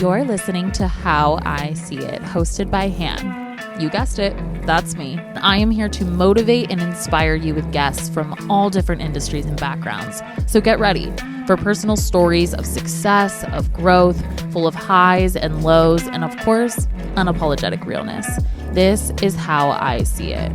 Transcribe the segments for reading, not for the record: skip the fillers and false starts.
You're listening to How I See It, hosted by Han. You guessed it, that's me. I am here to motivate and inspire you with guests from all different industries and backgrounds. So get ready for personal stories of success, of growth, full of highs and lows, and of course, unapologetic realness. This is How I See It.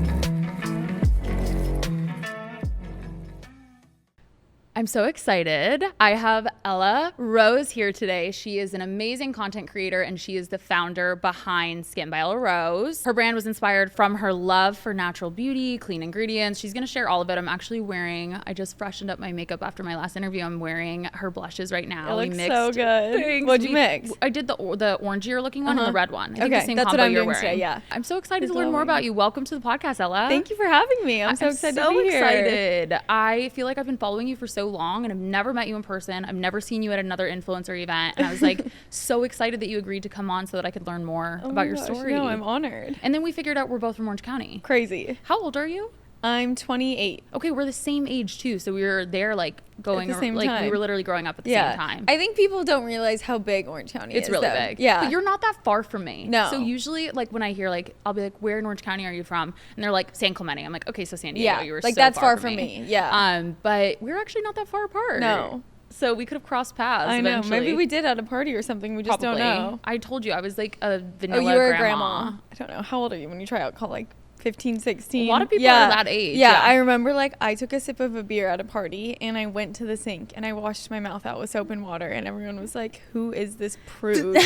I'm so excited. I have Ella Rose here today. She is an amazing content creator and she is the founder behind Skin by Ella Rose. Her brand was inspired from her love for natural beauty, clean ingredients. She's gonna share all of it. I'm actually wearing, I just freshened up my makeup after my last interview. I'm wearing her blushes right now. It looks so good. Things. What'd you mix? I did the orange you're looking one and the red one. I think okay, the same that's combo what I'm you're doing wearing. today, yeah. I'm so excited to learn more about you. Welcome to the podcast, Ella. Thank you for having me. I'm so excited to be here. Excited. I feel like I've been following you for so long and I've never met you in person. I've never seen you at another influencer event. And I was like so excited that you agreed to come on so that I could learn more about your story. No, I'm honored. And then we figured out we're both from Orange County. Crazy. How old are you? I'm 28. Okay, we're the same age too. So we were there like going at the same like time. we were literally growing up at the same time. I think people don't realize how big Orange County is. It's really though. big. Yeah. But you're not that far from me. No. So usually like when I hear like, I'll be like, where in Orange County are you from? And they're like, San Clemente. I'm like, okay, so San Diego. Yeah, You were like so that's far from from me. Yeah. But we're actually not that far apart. No. So we could have crossed paths. I know. Eventually. Maybe we did at a party or something. We just Probably. don't know. I told you I was like a vanilla you were grandma. a grandma. I don't know. How old are you when you try alcohol? Like 15, 16? A lot of people are that age. Yeah, I remember like I took a sip of a beer at a party and I went to the sink and I washed my mouth out with soap and water and everyone was like, who is this prude?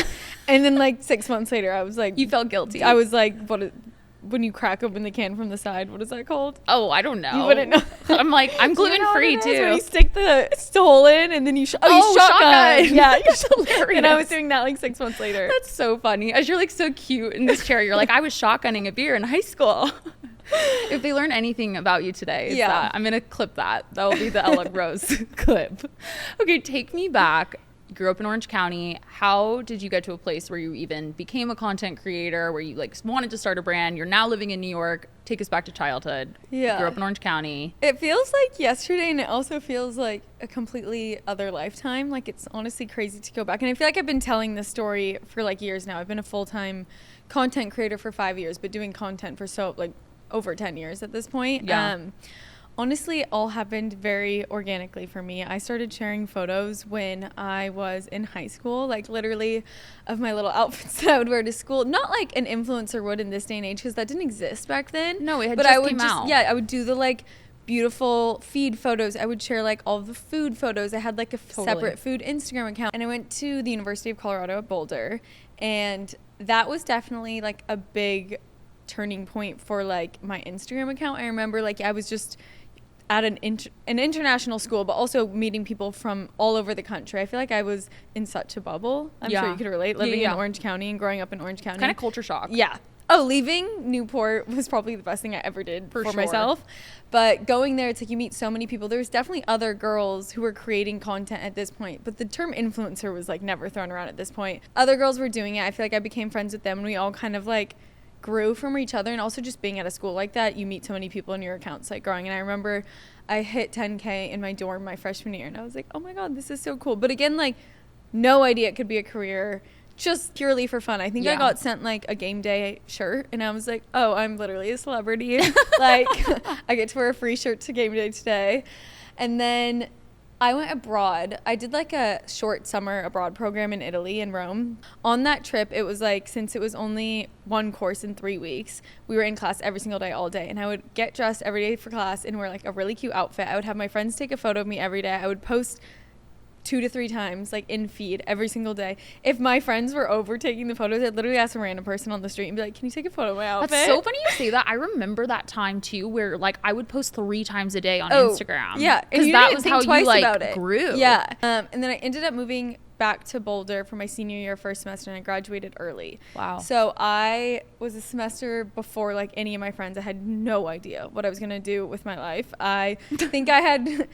And then like 6 months later I was like, You felt guilty. I was like, when you crack open the can from the side, what is that called? Oh, I don't know. You wouldn't know. I'm like, I'm gluten free too. When you stick the hole in and then you shotgun. Yeah, That's hilarious. And I was doing that like 6 months later. That's so funny. As you're like so cute in this chair, you're like, I was shotgunning a beer in high school. If they learn anything about you today, it's that. I'm gonna clip that. That will be the Ella Rose clip. Okay, take me back. You grew up in Orange County. How did you get to a place where you even became a content creator, where you like wanted to start a brand? You're now living in New York. Take us back to childhood. Yeah. You grew up in Orange County. It feels like yesterday and it also feels like a completely other lifetime. Like it's honestly crazy to go back. And I feel like I've been telling this story for like years now. I've been a full-time content creator for 5 years, but doing content for over 10 years at this point. Yeah. Honestly, it all happened very organically for me. I started sharing photos when I was in high school, like literally of my little outfits that I would wear to school. Not like an influencer would in this day and age because that didn't exist back then. No, it had but just I would came out. Yeah, I would do the like beautiful feed photos. I would share like all the food photos. I had like a separate food Instagram account. And I went to the University of Colorado at Boulder. And that was definitely like a big turning point for like my Instagram account. I remember like I was just at an international school, but also meeting people from all over the country. I feel like I was in such a bubble. I'm sure you could relate, living in Orange County and growing up in Orange County. Kind of culture shock. Yeah. Oh, leaving Newport was probably the best thing I ever did for sure. myself. But going there, it's like you meet so many people. There's definitely other girls who were creating content at this point, but the term influencer was like never thrown around at this point. Other girls were doing it. I feel like I became friends with them and we all kind of like grew from each other. And also just being at a school like that, you meet so many people in your accounts like growing. And I remember I hit 10K in my dorm my freshman year and I was like, oh my God, this is so cool. But again, like no idea it could be a career, just purely for fun. I think I got sent like a game day shirt and I was like, oh, I'm literally a celebrity. Like I get to wear a free shirt to game day today. And then I went abroad. I did like a short summer abroad program in Italy, in Rome. On that trip, it was like, since it was only one course in 3 weeks, we were in class every single day, all day. And I would get dressed every day for class and wear like a really cute outfit. I would have my friends take a photo of me every day. I would post 2 to 3 times like in feed every single day. If my friends were over taking the photos, I'd literally ask a random person on the street and be like, can you take a photo of my outfit? That's so funny you say that. I remember that time too where like I would post 3 times a day on Instagram. Yeah, because that was how you like grew. Yeah. And then I ended up moving back to Boulder for my senior year first semester and I graduated early. Wow. So I was a semester before like any of my friends. I had no idea what I was going to do with my life. I think I had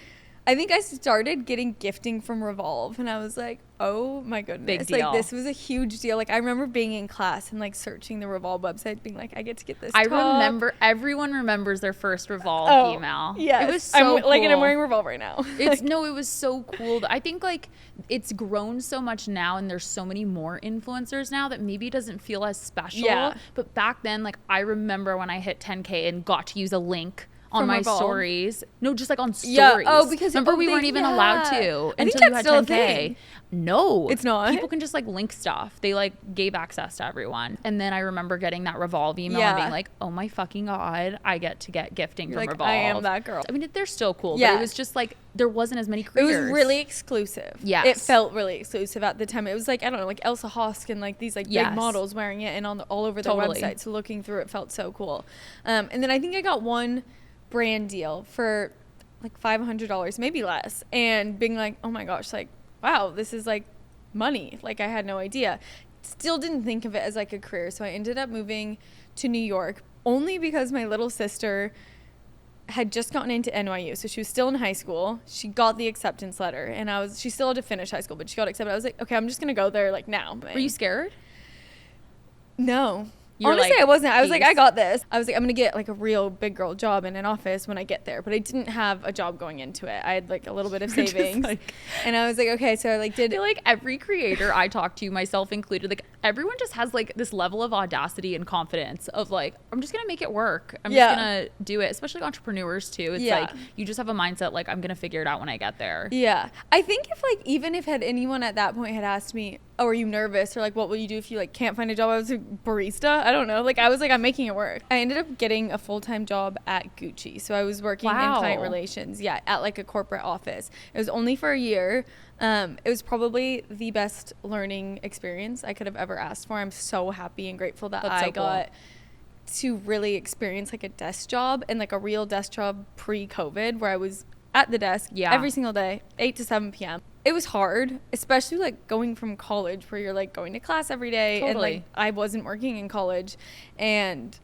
I think I started getting gifting from Revolve, and I was like, oh my goodness. Big deal. Like, this was a huge deal. Like, I remember being in class and like searching the Revolve website, being like, I get to get this I top. remember, everyone remembers their first Revolve email. Yes. It was so cool. Like, and I'm wearing Revolve right now. It was so cool. I think like it's grown so much now, and there's so many more influencers now that maybe it doesn't feel as special. Yeah. But back then, like, I remember when I hit 10K and got to use a link on From my Revolve. stories. No, just like on stories. Yeah. Oh, because remember we weren't even allowed to I think until you that's had still a 10K. thing. No, It's not? People can just like link stuff. They like gave access to everyone. And then I remember getting that Revolve email Yeah. and being like, oh my fucking God, I get to get gifting You're from like, Revolve. I am that girl. I mean, they're still cool, Yeah. but it was just like, there wasn't as many It creators. was really exclusive. Yes. It felt really exclusive at the time. It was like, I don't know, like Elsa Hosk and like these like Yes. big models wearing it and all over their Totally. website. So looking through it felt so cool. And then I think I got one brand deal for like $500, maybe less. And being like, oh my gosh, like, wow, this is like money. Like, I had no idea. Still didn't think of it as like a career. So I ended up moving to New York only because my little sister had just gotten into NYU. So she was still in high school. She got the acceptance letter, and she still had to finish high school, but she got accepted. I was like, okay, I'm just going to go there like now. Were you scared? No. You're Honestly, like, I wasn't. I was like, peace. I got this. I was like, I'm going to get like a real big girl job in an office when I get there. But I didn't have a job going into it. I had like a little bit of You're just savings. like- And I was like, okay, so I like I did feel like every creator I talk to, myself included, like everyone just has like this level of audacity and confidence of like, I'm just gonna make it work. I'm Yeah. just gonna do it. Especially entrepreneurs too. It's Yeah. like you just have a mindset like I'm gonna figure it out when I get there. Yeah. I think if like even if had anyone at that point had asked me, oh, are you nervous? Or like, what will you do if you like can't find a job? I was a barista. I don't know. Like, I was like, I'm making it work. I ended up getting a full-time job at Gucci. So I was working in client relations. Yeah. At like a corporate office. It was only for a year. It was probably the best learning experience I could have ever asked for. I'm so happy and grateful that That's so I got to really experience like a desk job and like a real desk job pre-COVID where I was at the desk every single day, 8 to 7 p.m. It was hard, especially like going from college where you're like going to class every day. Totally. And like I wasn't working in college, and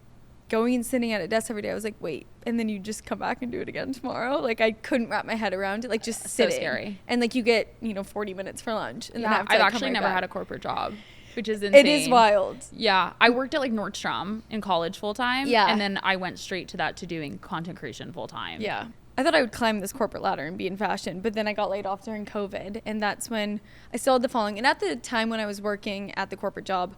going and sitting at a desk every day, I was like, wait, and then you just come back and do it again tomorrow. Like, I couldn't wrap my head around it. Like, just So sitting. scary. And like you get 40 minutes for lunch, and then I have to, I've like, come actually right never back. had a corporate job, which is insane. It is wild. Yeah, I worked at like Nordstrom in college full time. Yeah. And then I went straight to that to doing content creation full time. Yeah. I thought I would climb this corporate ladder and be in fashion, but then I got laid off during COVID, and that's when I still had the following. And at the time when I was working at the corporate job,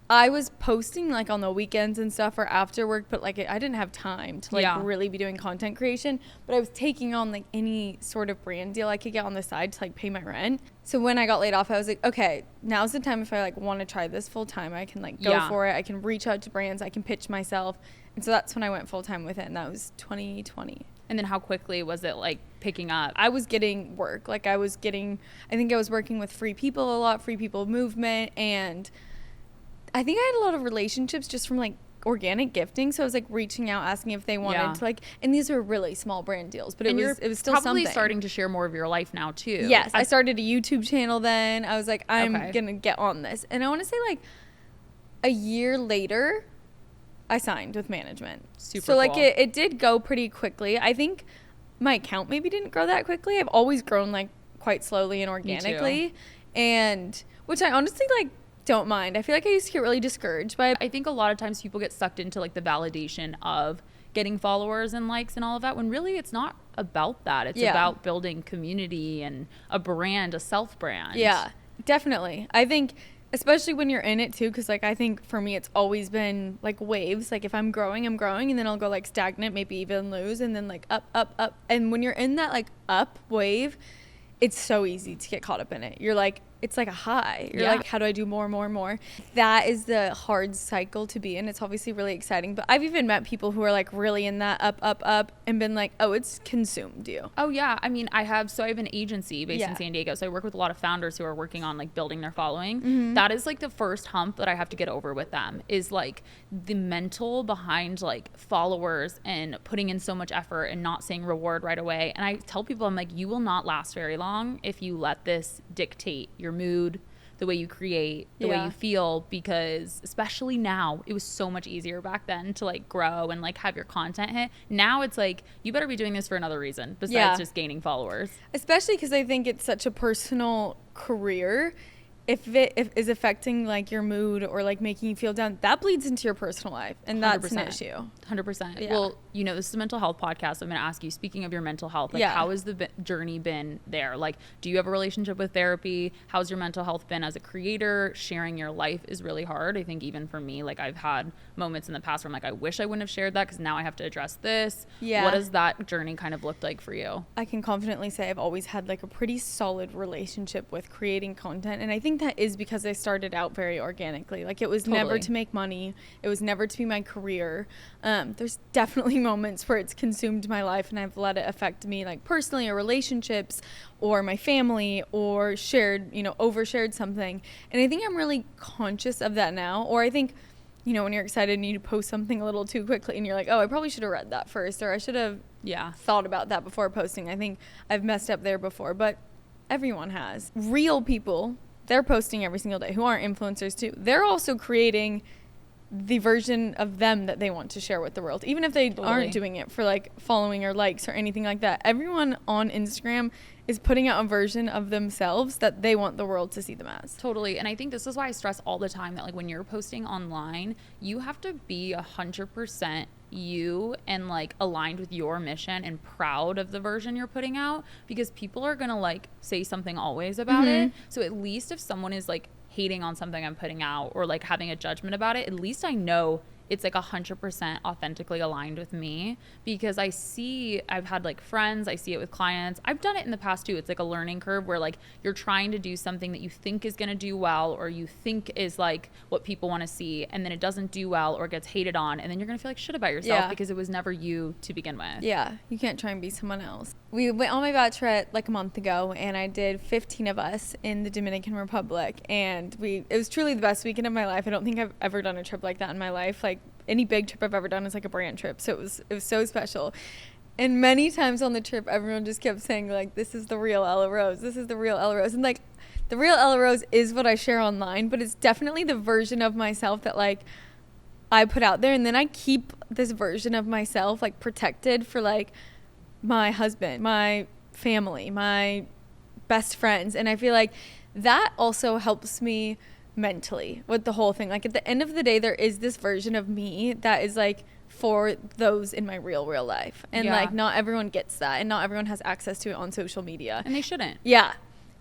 I was posting like on the weekends and stuff or after work, but like I didn't have time to like really be doing content creation, but I was taking on like any sort of brand deal I could get on the side to like pay my rent. So when I got laid off, I was like, okay, now's the time if I like want to try this full time, I can like go for it. I can reach out to brands, I can pitch myself. And so that's when I went full time with it, and that was 2020. And then how quickly was it like picking up? I was getting work. Like I think I was working with Free People a lot, Free People movement, and I think I had a lot of relationships just from like organic gifting. So I was like reaching out, asking if they wanted to like, and these were really small brand deals, but it was still probably something. starting to share more of your life now too. Yes, I started a YouTube channel then. I was like, I'm gonna get on this, and I want to say like a year later, I signed with management. So like cool. it did go pretty quickly. I think my account maybe didn't grow that quickly. I've always grown like quite slowly and organically, and which I honestly like don't mind. I feel like I used to get really discouraged by it. I think a lot of times people get sucked into like the validation of getting followers and likes and all of that, when really it's not about that. It's about building community and a brand, a self brand. Yeah, definitely. I think especially when you're in it too, because like I think for me it's always been like waves. Like if I'm growing, and then I'll go like stagnant, maybe even lose, and then like up, up, up. And when you're in that like up wave, it's so easy to get caught up in it. You're like, it's like a high. You're like, how do I do more, more, more? That is the hard cycle to be in. It's obviously really exciting, but I've even met people who are like really in that up, up, up, and been like, oh, it's consumed you. Oh yeah. I mean, I have an agency based in San Diego. So I work with a lot of founders who are working on like building their following. Mm-hmm. That is like the first hump that I have to get over with them, is like the mental behind like followers and putting in so much effort and not seeing reward right away. And I tell people, I'm like, you will not last very long if you let this dictate your mood, the way you create, the way you feel, because especially now, it was so much easier back then to like grow and like have your content hit. Now it's like, you better be doing this for another reason besides just gaining followers. Especially because I think it's such a personal career. If it is affecting like your mood or like making you feel down, that bleeds into your personal life, and that's 100%. An issue. 100%. Yeah. Well, you know, this is a mental health podcast. I'm going to ask you, speaking of your mental health, like how has the journey been there? Like, do you have a relationship with therapy? How's your mental health been as a creator? Sharing your life is really hard. I think even for me, like I've had moments in the past where I'm like, I wish I wouldn't have shared that because now I have to address this. Yeah. What has that journey kind of looked like for you? I can confidently say I've always had like a pretty solid relationship with creating content, and I think that is because I started out very organically. Like, it was never to make money. It was never to be my career. There's definitely moments where it's consumed my life and I've let it affect me, like personally, or relationships or my family, or overshared something. And I think I'm really conscious of that now. Or I think, you know, when you're excited and you post something a little too quickly and you're like, oh, I probably should have read that first, or I should have thought about that before posting. I think I've messed up there before, but everyone has. Real people, they're posting every single day, who aren't influencers too. They're also creating the version of them that they want to share with the world, even if they aren't doing it for like following or likes or anything like that. Everyone on Instagram is putting out a version of themselves that they want the world to see them as. Totally. And I think this is why I stress all the time that like when you're posting online, you have to be 100% you and like aligned with your mission and proud of the version you're putting out, because people are gonna like say something always about it. So at least if someone is like hating on something I'm putting out or like having a judgment about it, at least I know it's like 100% authentically aligned with me, because I've had like friends, I see it with clients. I've done it in the past too. It's like a learning curve where like you're trying to do something that you think is going to do well, or you think is like what people want to see, and then it doesn't do well or gets hated on, and then you're going to feel like shit about yourself because it was never you to begin with. Yeah, you can't try and be someone else. We went on my bachelorette like a month ago, and I did 15 of us in the Dominican Republic, and it was truly the best weekend of my life. I don't think I've ever done a trip like that in my life. Like, any big trip I've ever done is like a brand trip, so it was so special. And many times on the trip, everyone just kept saying like, this is the real Ella Rose, this is the real Ella Rose. And like, the real Ella Rose is what I share online, but it's definitely the version of myself that like I put out there, and then I keep this version of myself like protected for like my husband, my family, my best friends. And I feel like that also helps me mentally with the whole thing. Like, at the end of the day, there is this version of me that is like for those in my real life, and like not everyone gets that, and not everyone has access to it on social media, and they shouldn't.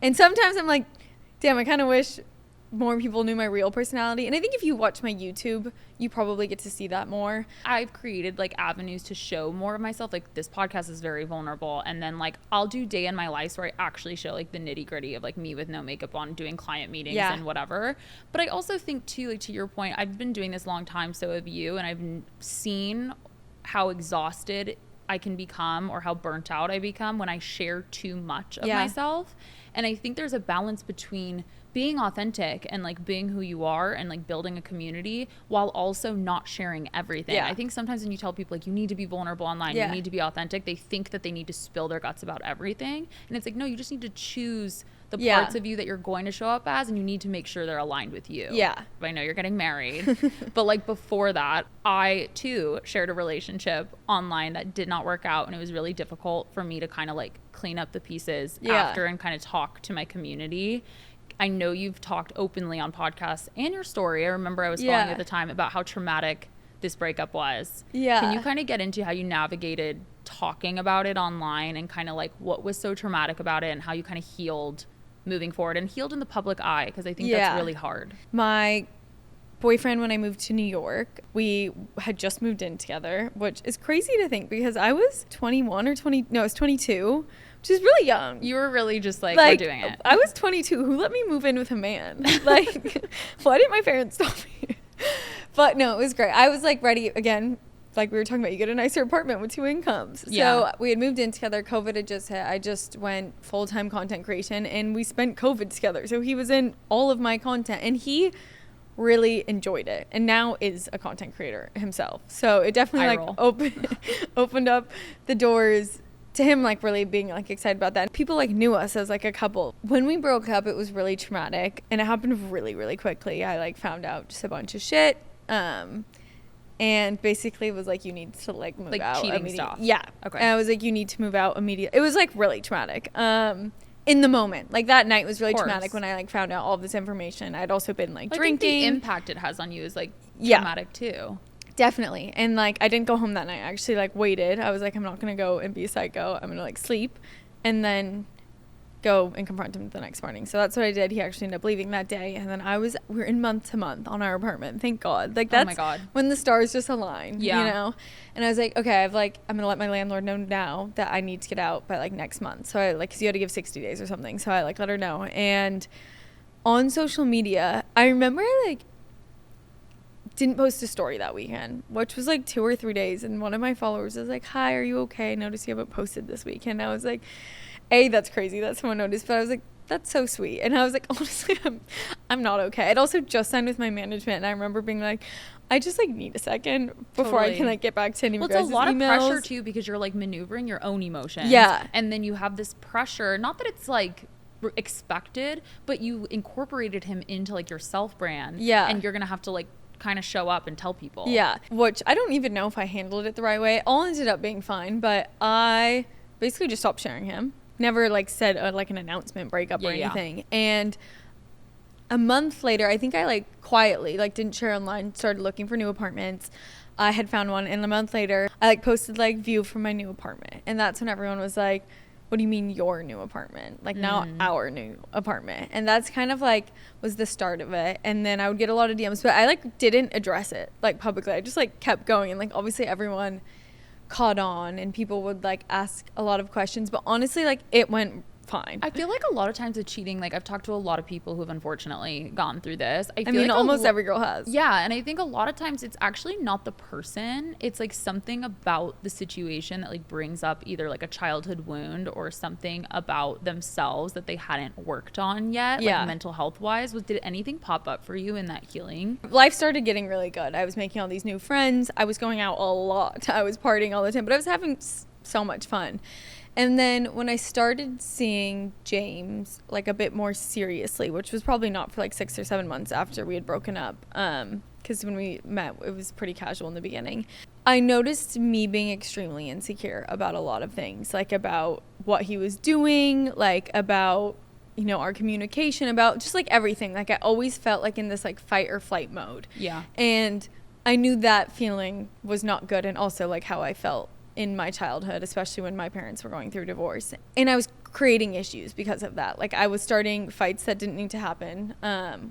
And sometimes I'm like, damn, I kind of wish more people knew my real personality. And I think if you watch my YouTube, you probably get to see that more. I've created like avenues to show more of myself. Like, this podcast is very vulnerable, and then like I'll do day in my life where I actually show like the nitty gritty of like me with no makeup on, doing client meetings and whatever. But I also think too, like to your point, I've been doing this a long time, so have you, and I've seen how exhausted I can become, or how burnt out I become when I share too much of myself. And I think there's a balance between being authentic and like being who you are and like building a community while also not sharing everything. I think sometimes when you tell people like you need to be vulnerable online, you need to be authentic, they think that they need to spill their guts about everything. And it's like, no, you just need to choose the parts of you that you're going to show up as, and you need to make sure they're aligned with you. I know you're getting married, but like before that, I too shared a relationship online that did not work out, and it was really difficult for me to kind of like clean up the pieces after and kind of talk to my community. I know you've talked openly on podcasts and your story. I remember I was following you at the time about how traumatic this breakup was. Can you kind of get into how you navigated talking about it online, and kind of like what was so traumatic about it, and how you kind of healed moving forward, and healed in the public eye, because I think that's really hard. My boyfriend, when I moved to New York, we had just moved in together, which is crazy to think, because I was 21 or 20, no, I was 22, which is really young. You were really just like we're doing it. I was 22. Who let me move in with a man? Like, why didn't my parents stop me? But no, it was great. I was like ready again. Like we were talking about, you get a nicer apartment with 2 incomes. So we had moved in together. COVID had just hit. I just went full-time content creation, and we spent COVID together. So he was in all of my content, and he really enjoyed it, and now is a content creator himself. So it definitely like opened up the doors to him, like, really being, like, excited about that. People, like, knew us as, like, a couple. When we broke up, it was really traumatic, and it happened really, really quickly. I, like, found out just a bunch of shit, and basically was like, you need to, like, move out. Like, cheating stuff? Yeah. Okay. And I was like, you need to move out immediately. It was, like, really traumatic. In the moment. Like, that night was really traumatic when I, like, found out all this information. I'd also been, like drinking. I think the impact it has on you is, like, traumatic, too. Definitely. And, like, I didn't go home that night. I actually, like, waited. I was like, I'm not going to go and be a psycho. I'm going to, like, sleep and then go and confront him the next morning. So that's what I did. He actually ended up leaving that day. And then we were in month to month on our apartment. Thank God. Like, that's when the stars just align, you know? And I was like, okay, I'm going to let my landlord know now that I need to get out by, like, next month. So I, like, because you had to give 60 days or something. So I, like, let her know. And on social media, I remember I, like, didn't post a story that weekend, which was like 2 or 3 days, and one of my followers was like, hi, are you okay? I noticed you haven't posted this weekend. I was like, that's crazy that someone noticed, but I was like, that's so sweet. And I was like, honestly, I'm not okay. I'd also just signed with my management, and I remember being like, I just, like, need a second before I can, like, get back to any of your guys' emails. Well, it's a lot of pressure too, because you're, like, maneuvering your own emotions. Yeah. And then you have this pressure, not that it's, like, expected, but you incorporated him into, like, your self brand. Yeah. And you're gonna have to, like, kind of show up and tell people. Yeah, which I don't even know if I handled it the right way. It all ended up being fine, but I basically just stopped sharing him. Never, like, said like an announcement breakup or anything. And a month later, I think I, like, quietly, like, didn't share online, started looking for new apartments. I had found one, and a month later I, like, posted, like, view from my new apartment, and that's when everyone was like, what do you mean your new apartment? Like, now our new apartment. And that's kind of, like, was the start of it. And then I would get a lot of DMs, but I, like, didn't address it, like, publicly. I just, like, kept going. And, like, obviously everyone caught on, and people would, like, ask a lot of questions. But honestly, like, it went fine. I feel like a lot of times with cheating, like, I've talked to a lot of people who've unfortunately gone through this. I mean, like almost every girl has. Yeah, and I think a lot of times it's actually not the person. It's, like, something about the situation that, like, brings up either, like, a childhood wound or something about themselves that they hadn't worked on yet, like, mental health wise. Did anything pop up for you in that healing? Life started getting really good. I was making all these new friends. I was going out a lot. I was partying all the time, but I was having so much fun. And then when I started seeing James, like, a bit more seriously, which was probably not for, like, 6 or 7 months after we had broken up, because when we met, it was pretty casual in the beginning, I noticed me being extremely insecure about a lot of things, like, about what he was doing, like, about, you know, our communication, about just, like, everything. Like, I always felt like in this, like, fight or flight mode. Yeah. And I knew that feeling was not good, and also, like, how I felt in my childhood, especially when my parents were going through divorce. And I was creating issues because of that. Like, I was starting fights that didn't need to happen,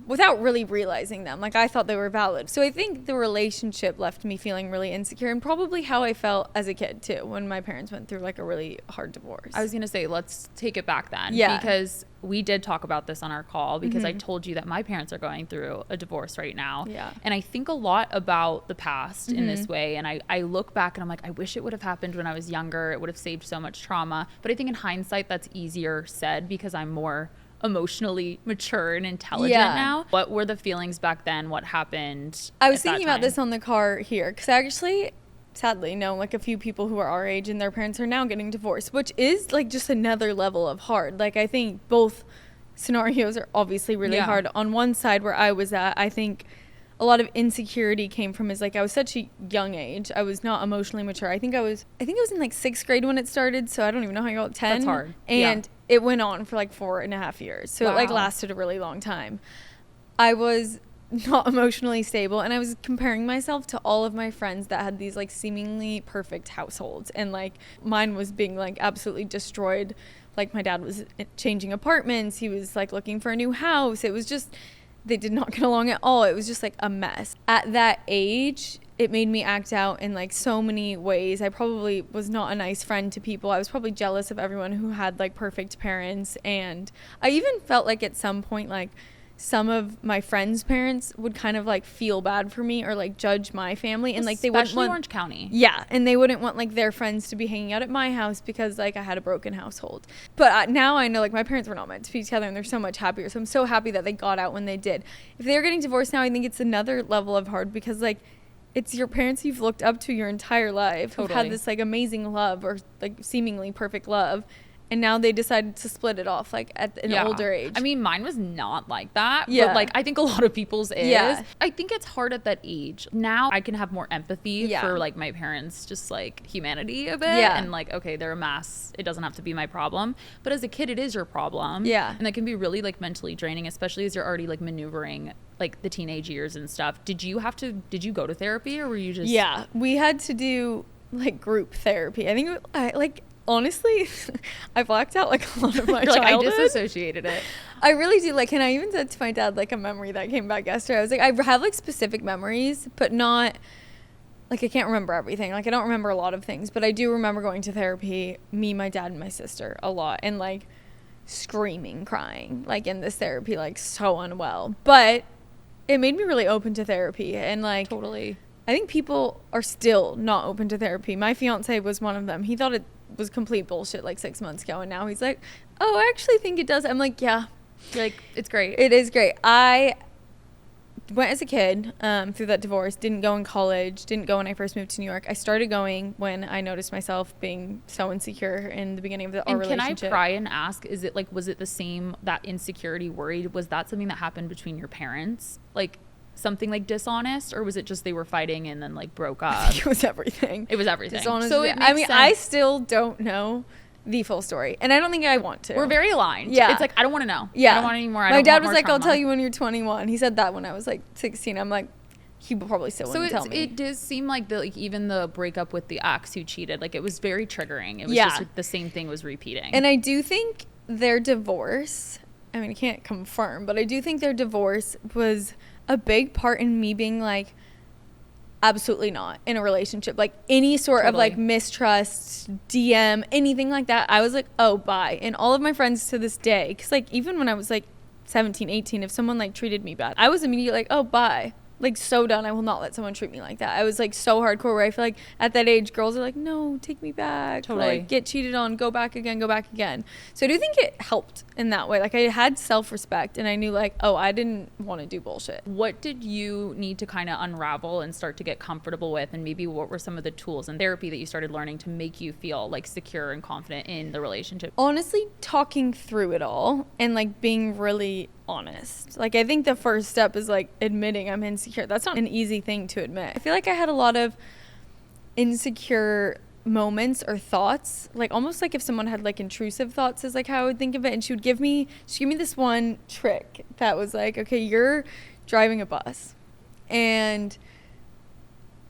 without really realizing them. Like, I thought they were valid. So I think the relationship left me feeling really insecure, and probably how I felt as a kid too, when my parents went through, like, a really hard divorce. I was gonna say, let's take it back then. Yeah. Because we did talk about this on our call, because I told you that my parents are going through a divorce right now. Yeah. And I think a lot about the past in this way. And I look back and I'm like, I wish it would have happened when I was younger. It would have saved so much trauma. But I think in hindsight, that's easier said, because I'm more emotionally mature and intelligent now. What were the feelings back then? What happened? I was thinking about this on the car here, because I actually sadly know, like, a few people who are our age and their parents are now getting divorced, which is, like, just another level of hard. Like, I think both scenarios are obviously really hard. On one side where I was at, I think a lot of insecurity came from is, like, I was such a young age. I was not emotionally mature. I think I was in, like, 6th grade when it started, so I don't even know how you got 10. That's hard. And it went on for, like, 4.5 years. So it, like, lasted a really long time. I was not emotionally stable, and I was comparing myself to all of my friends that had these, like, seemingly perfect households, and, like, mine was being, like, absolutely destroyed. Like, my dad was changing apartments, he was, like, looking for a new house. It was just, they did not get along at all. It was just, like, a mess. At that age, it made me act out in, like, so many ways. I probably was not a nice friend to people. I was probably jealous of everyone who had, like, perfect parents, and I even felt like at some point, like, some of my friends' parents would kind of, like, feel bad for me or, like, judge my family, and, like, they wouldn't want Orange County. Yeah, and they wouldn't want, like, their friends to be hanging out at my house because, like, I had a broken household. But now I know, like, my parents were not meant to be together, and they're so much happier. So I'm so happy that they got out when they did. If they're getting divorced now, I think it's another level of hard, because, like, it's your parents you've looked up to your entire life, who've had this like amazing love or like seemingly perfect love, and now they decided to split it off like at an older age. I mean, mine was not like that. Yeah. But like, I think a lot of people's is. Yeah. I think it's hard at that age. Now I can have more empathy for like my parents, just like humanity a bit. Yeah. And like, okay, they're a mess. It doesn't have to be my problem. But as a kid, it is your problem. Yeah. And that can be really like mentally draining, especially as you're already like maneuvering like the teenage years and stuff. Did you go to therapy, or were you just? Yeah, we had to do like group therapy. I think honestly, I blacked out like a lot of my childhood. Like, I disassociated it. I really do. Like, and I even said to my dad, like, a memory that came back yesterday. I was like, I have like specific memories, but not like I can't remember everything. Like, I don't remember a lot of things, but I do remember going to therapy, me, my dad, and my sister a lot, and like screaming, crying, like in this therapy, like so unwell. But it made me really open to therapy, and like totally. I think people are still not open to therapy. My fiance was one of them. He thought it was complete bullshit like 6 months ago, and now he's like, oh, I actually think it does. I'm like, yeah. You're like, it's great. It is great. I went as a kid through that divorce, didn't go in college, didn't go when I first moved to New York. I started going when I noticed myself being so insecure in the beginning of our relationship. Can I pry and ask, is it like, was it the same, that insecurity, worried, was that something that happened between your parents? Like something like dishonest, or was it just they were fighting and then like broke up? I think it was everything. It was everything. Dishonest. So I mean, sense. I still don't know the full story, and I don't think I want to. We're very aligned. Yeah, it's like I don't want to know. Yeah, I don't want any more. My dad was like, trauma. I'll tell you when you're 21. He said that when I was like 16. I'm like, he probably still wouldn't tell me. It does seem like even the breakup with the ex who cheated, like it was very triggering. It was just the same thing was repeating. And I do think their divorce, I mean, I can't confirm, but I do think their divorce was a big part in me being like, absolutely not in a relationship. Like any sort of like mistrust, DM, anything like that, I was like, oh, bye. And all of my friends to this day, because like even when I was like 17, 18, if someone like treated me bad, I was immediately like, oh, bye. Like so done. I will not let someone treat me like that. I was like so hardcore, where I feel like at that age girls are like, no, take me back. Totally. Like get cheated on, go back again. So I do think it helped in that way. Like I had self-respect, and I knew like, oh, I didn't want to do bullshit. What did you need to kind of unravel and start to get comfortable with, and maybe what were some of the tools in therapy that you started learning to make you feel like secure and confident in the relationship? Honestly, talking through it all and like being really honest. Like I think the first step is like admitting I'm insecure. That's not an easy thing to admit. I feel like I had a lot of insecure moments or thoughts, like almost like if someone had like intrusive thoughts is like how I would think of it. And she'd give me this one trick that was like, okay, you're driving a bus and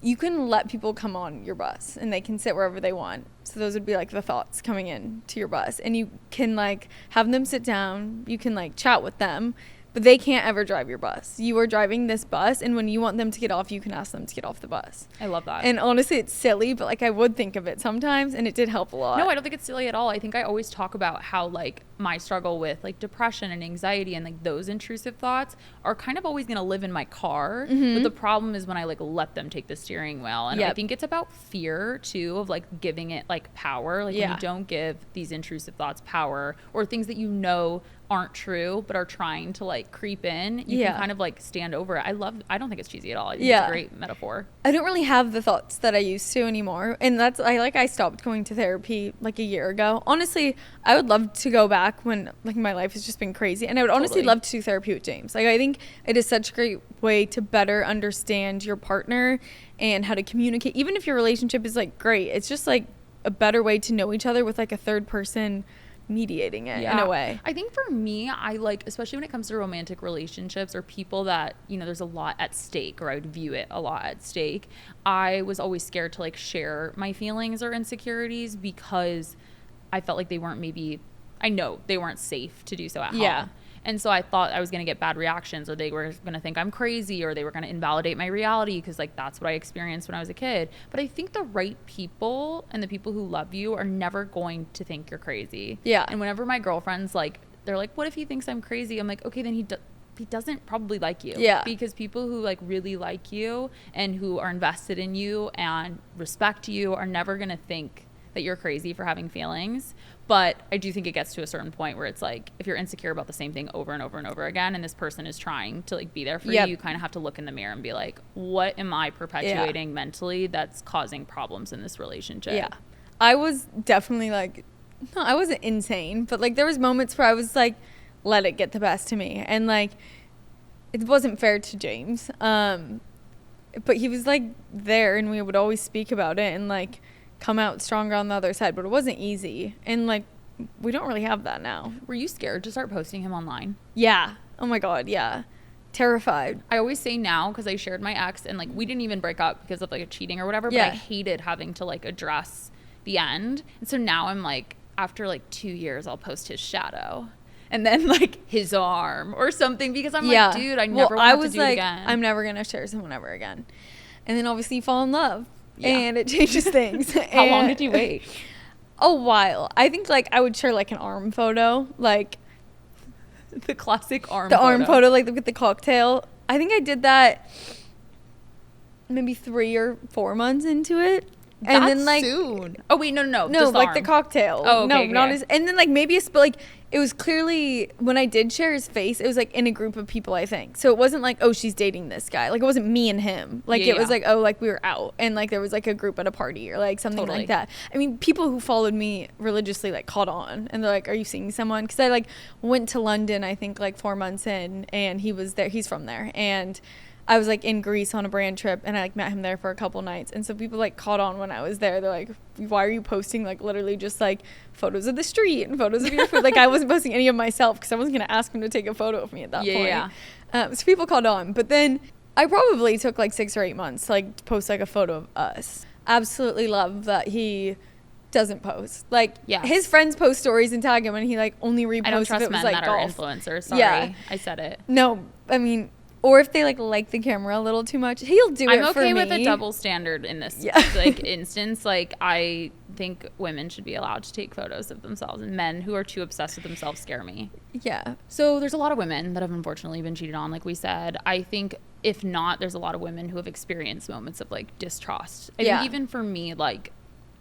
you can let people come on your bus and they can sit wherever they want. So those would be like the thoughts coming in to your bus, and you can like have them sit down, you can like chat with them, but they can't ever drive your bus. You are driving this bus, and when you want them to get off, you can ask them to get off the bus. I love that. And honestly, it's silly, but like I would think of it sometimes, and it did help a lot. No, I don't think it's silly at all. I think I always talk about how like my struggle with like depression and anxiety and like those intrusive thoughts are kind of always going to live in my car. Mm-hmm. But the problem is when I like let them take the steering wheel. And I think it's about fear too, of like giving it like power. Like when you don't give these intrusive thoughts power, or things that you know aren't true but are trying to like creep in, you can kind of like stand over it. I don't think it's cheesy at all. I think it's a great metaphor. I don't really have the thoughts that I used to anymore, and that's I stopped going to therapy like a year ago. Honestly, I would love to go back when like my life has just been crazy, and I would honestly love to do therapy with James. Like I think it is such a great way to better understand your partner and how to communicate. Even if your relationship is like great, it's just like a better way to know each other with like a third person mediating it in a way. I think for me, I like, especially when it comes to romantic relationships or people that, you know, there's a lot at stake, or I would view it a lot at stake. I was always scared to like share my feelings or insecurities because I felt like they weren't safe to do so at home. And so I thought I was going to get bad reactions, or they were going to think I'm crazy, or they were going to invalidate my reality because like that's what I experienced when I was a kid. But I think the right people and the people who love you are never going to think you're crazy. Yeah. And whenever my girlfriends like, they're like, what if he thinks I'm crazy? I'm like, okay, then he doesn't probably like you. Yeah. Because people who like really like you and who are invested in you and respect you are never going to think that you're crazy for having feelings. But I do think it gets to a certain point where it's like, if you're insecure about the same thing over and over and over again, and this person is trying to like be there for you kind of have to look in the mirror and be like, what am I perpetuating mentally that's causing problems in this relationship? Yeah. I was definitely like, no, I wasn't insane, but like there was moments where I was like, let it get the best of me. And like, it wasn't fair to James. But he was like there, and we would always speak about it and like come out stronger on the other side, but it wasn't easy. And like, we don't really have that now. Were you scared to start posting him online? Yeah. Oh my God. Yeah. Terrified. I always say now, because I shared my ex and like we didn't even break up because of like a cheating or whatever, but I hated having to like address the end. And so now I'm like, after like 2 years, I'll post his shadow and then like his arm or something, because I'm like, dude, I never want to do it again. I'm never going to share someone ever again. And then obviously you fall in love and it changes things. How long did you wait? A while. I think like I would share like an arm photo, like the classic arm photo, like with the cocktail. I think I did that maybe 3 or 4 months into it. And That's then like soon. Oh wait, no, like arm. the cocktail. Oh, okay, no, not as. And then like maybe like it was clearly when I did share his face, it was like in a group of people, I think. So it wasn't like, oh, she's dating this guy. Like it wasn't me and him. Like it was like, oh, like we were out and like there was like a group at a party or like something like that. I mean, people who followed me religiously like caught on and they're like, are you seeing someone? Because I like went to London, I think like 4 months in, and he was there. He's from there, and I was like in Greece on a brand trip, and I like met him there for a couple nights. And so people like caught on when I was there. They're like, why are you posting like literally just like photos of the street and photos of your food? Like I wasn't posting any of myself because I wasn't going to ask him to take a photo of me at that point. So people caught on. But then I probably took like 6 or 8 months to like post like a photo of us. Absolutely love that he doesn't post. Like his friends post stories and tag him, and he like only reposts. I don't trust if it was, men like, that golf. are influencers. Sorry, I said it. No, I mean, or if they like the camera a little too much, he'll do it for me. I'm okay with a double standard in this like instance. Like I think women should be allowed to take photos of themselves, and men who are too obsessed with themselves scare me. Yeah. So there's a lot of women that have unfortunately been cheated on, like we said. I think if not, there's a lot of women who have experienced moments of like distrust. I think even for me, like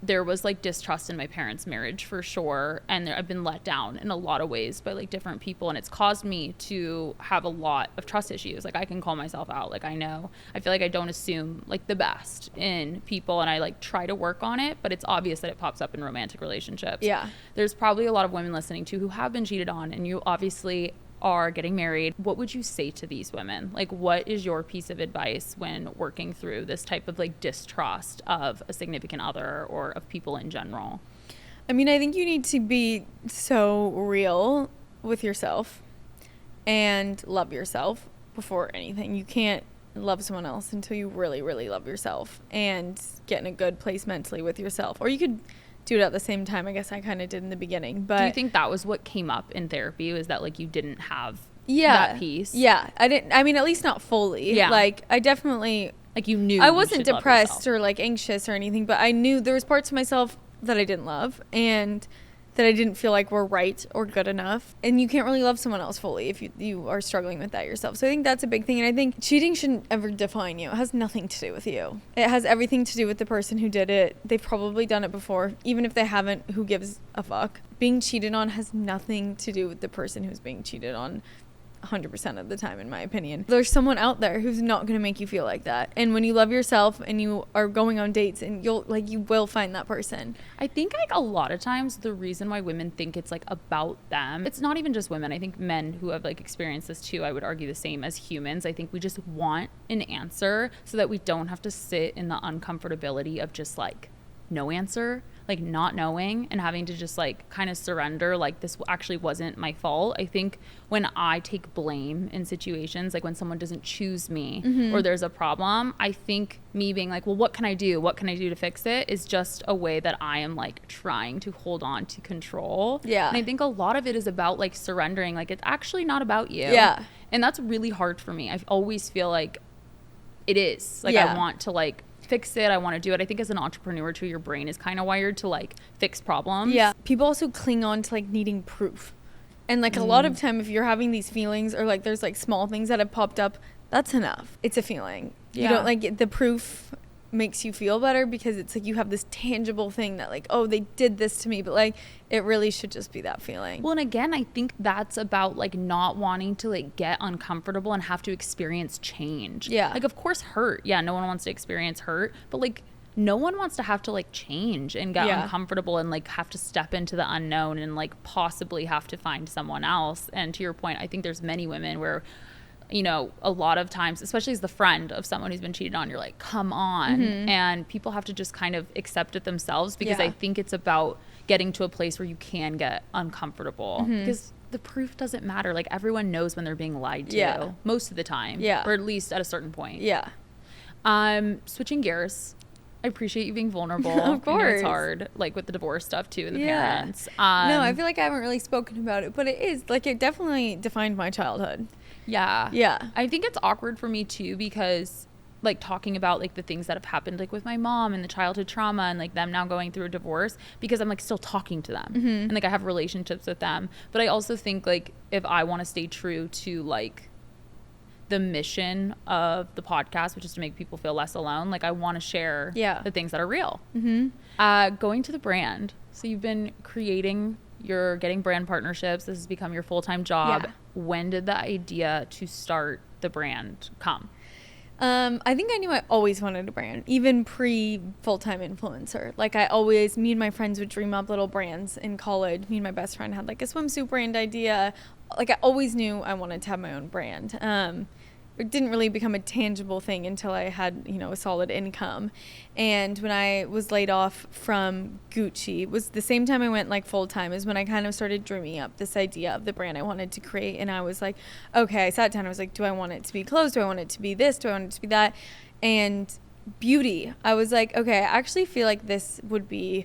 there was like distrust in my parents' marriage for sure, and I've been let down in a lot of ways by like different people, and it's caused me to have a lot of trust issues. Like I can call myself out. Like I know, I feel like I don't assume like the best in people, and I like try to work on it, but it's obvious that it pops up in romantic relationships. There's probably a lot of women listening to who have been cheated on, and you obviously are getting married. What would you say to these women? Like, what is your piece of advice when working through this type of like distrust of a significant other or of people in general? I mean, I think you need to be so real with yourself and love yourself before anything. You can't love someone else until you really, really love yourself and get in a good place mentally with yourself. Or you could do it at the same time. I guess I kind of did in the beginning. But do you think that was what came up in therapy, was that like you didn't have that piece? I didn't. I mean, at least not fully. Like I definitely, like you knew I wasn't depressed or like anxious or anything, but I knew there was parts of myself that I didn't love and that I didn't feel like were right or good enough. And you can't really love someone else fully if you are struggling with that yourself. So I think that's a big thing. And I think cheating shouldn't ever define you. It has nothing to do with you. It has everything to do with the person who did it. They've probably done it before. Even if they haven't, who gives a fuck? Being cheated on has nothing to do with the person who's being cheated on 100% of the time, in my opinion. There's someone out there who's not going to make you feel like that. And when you love yourself and you are going on dates, and you will find that person. I think like a lot of times the reason why women think it's like about them, it's not even just women. I think men who have like experienced this too, I would argue the same as humans. I think we just want an answer so that we don't have to sit in the uncomfortability of just like no answer, like not knowing and having to just like kind of surrender, like this actually wasn't my fault. I think when I take blame in situations, like when someone doesn't choose me or there's a problem, I think me being like, well, what can I do to fix it, is just a way that I am like trying to hold on to control. And I think a lot of it is about like surrendering, like it's actually not about you. And that's really hard for me. I always feel like it is like I want to like fix it. I want to do it. I think as an entrepreneur too, your brain is kind of wired to like fix problems. People also cling on to like needing proof. And like a lot of time, if you're having these feelings or like there's like small things that have popped up, that's enough. It's a feeling. You don't like the proof makes you feel better because it's like you have this tangible thing that like, oh, they did this to me, but like it really should just be that feeling. Well, and again, I think that's about like not wanting to like get uncomfortable and have to experience change. Yeah. Like, of course, hurt. Yeah, no one wants to experience hurt, but like no one wants to have to like change and get uncomfortable and like have to step into the unknown and like possibly have to find someone else. And to your point, I think there's many women where, you know, a lot of times, especially as the friend of someone who's been cheated on, you're like, come on. And people have to just kind of accept it themselves, because I think it's about getting to a place where you can get uncomfortable, because the proof doesn't matter. Like, everyone knows when they're being lied to most of the time, or at least at a certain point. Switching gears, I appreciate you being vulnerable. Of course. I know it's hard, like with the divorce stuff too, and the parents. No, I feel like I haven't really spoken about it, but it is like, it definitely defined my childhood. I think it's awkward for me too, because like talking about like the things that have happened like with my mom and the childhood trauma and like them now going through a divorce, because I'm like still talking to them and like I have relationships with them. But I also think like if I want to stay true to like the mission of the podcast, which is to make people feel less alone, like I want to share the things that are real. Going to the brand, so you've been creating, you're getting brand partnerships, this has become your full-time job. When did the idea to start the brand come? I think I knew I always wanted a brand, even pre full-time influencer. Like me and my friends would dream up little brands in college. Me and my best friend had like a swimsuit brand idea. Like, I always knew I wanted to have my own brand. It didn't really become a tangible thing until I had, you know, a solid income. And when I was laid off from Gucci, it was the same time I went like full time, is when I kind of started dreaming up this idea of the brand I wanted to create. And I was like, okay, I sat down, I was like, do I want it to be clothes? Do I want it to be this? Do I want it to be that? And beauty, I was like, okay, I actually feel like this would be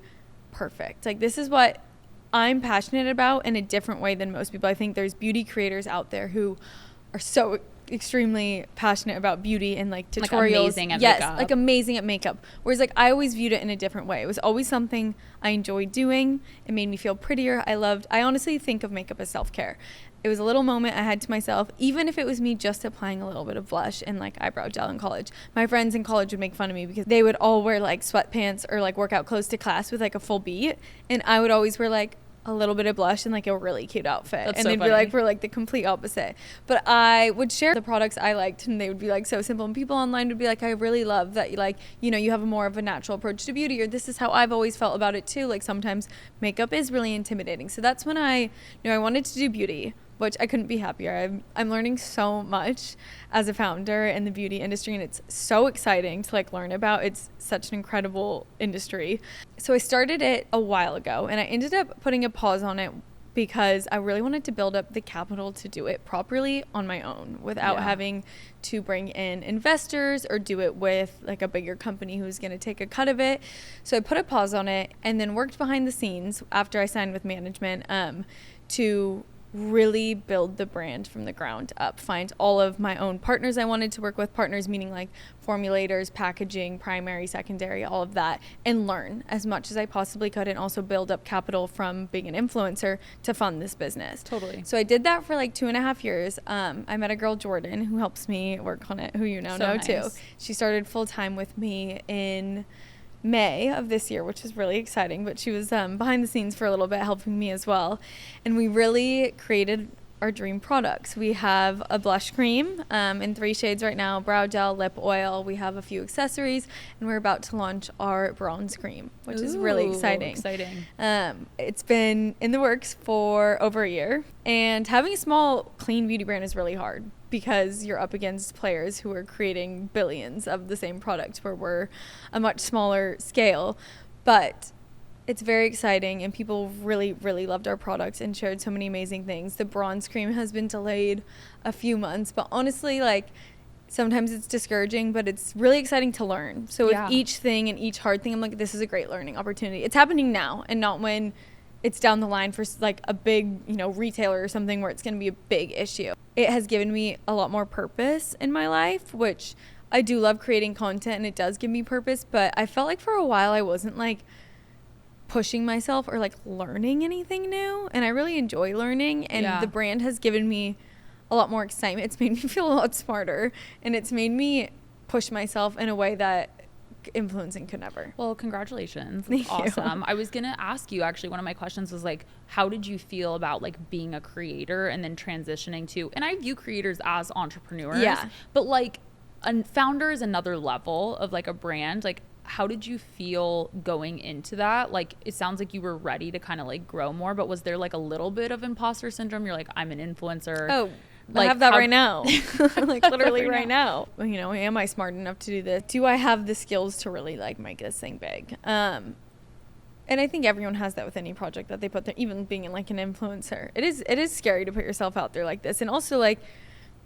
perfect. Like, this is what I'm passionate about in a different way than most people. I think there's beauty creators out there who are so extremely passionate about beauty and like tutorials, like amazing at makeup. Like amazing at makeup, whereas like I always viewed it in a different way. It was always something I enjoyed doing. It made me feel prettier. I honestly think of makeup as self-care. It was a little moment I had to myself, even if it was me just applying a little bit of blush and like eyebrow gel in college. My friends in college would make fun of me because they would all wear like sweatpants or like workout clothes to class with like a full beat, and I would always wear like a little bit of blush and like a really cute outfit. That's and so they'd funny. be like, we're like the complete opposite. But I would share the products I liked, and they would be like so simple, and people online would be like, I really love that you like, you know, you have a more of a natural approach to beauty, or this is how I've always felt about it too. Like, sometimes makeup is really intimidating. So that's when I knew I wanted to do beauty, which I couldn't be happier. I'm learning so much as a founder in the beauty industry, and it's so exciting to like learn about. It's such an incredible industry. So I started it a while ago, and I ended up putting a pause on it because I really wanted to build up the capital to do it properly on my own without having to bring in investors or do it with like a bigger company who's going to take a cut of it. So I put a pause on it and then worked behind the scenes after I signed with management to really build the brand from the ground up, find all of my own partners I wanted to work with, partners meaning like formulators, packaging, primary, secondary, all of that, and learn as much as I possibly could, and also build up capital from being an influencer to fund this business. Totally. So I did that for like 2.5 years. I met a girl, Jordan, who helps me work on it, who you now know too. She started full time with me in May of this year, which is really exciting, but she was behind the scenes for a little bit helping me as well, and we really created our dream products. We have a blush cream in 3 shades right now, brow gel, lip oil. We have a few accessories, and we're about to launch our bronze cream, which is really exciting. It's been in the works for over a year, and having a small clean beauty brand is really hard because you're up against players who are creating billions of the same product, where we're a much smaller scale. But it's very exciting, and people really, really loved our product and shared so many amazing things. The bronze cream has been delayed a few months, but honestly, like, sometimes it's discouraging, but it's really exciting to learn. So with each thing and each hard thing, I'm like, this is a great learning opportunity. It's happening now and not when it's down the line for like a big, you know, retailer or something where it's going to be a big issue. It has given me a lot more purpose in my life, which I do love creating content, and it does give me purpose, but I felt like for a while I wasn't like pushing myself or like learning anything new, and I really enjoy learning, and the brand has given me a lot more excitement. It's made me feel a lot smarter, and it's made me push myself in a way that influencing could never. Well, congratulations. Thank awesome. you. I was going to ask you, actually, one of my questions was like, how did you feel about like being a creator and then transitioning to, and I view creators as entrepreneurs, but like a founder is another level of like a brand. Like, how did you feel going into that? Like, it sounds like you were ready to kind of like grow more, but was there like a little bit of imposter syndrome? You're like, I'm an influencer. Oh, like, I have that right now. Like literally right now. You know, am I smart enough to do this? Do I have the skills to really like make this thing big? And I think everyone has that with any project that they put there, even being like an influencer. It is scary to put yourself out there like this. And also like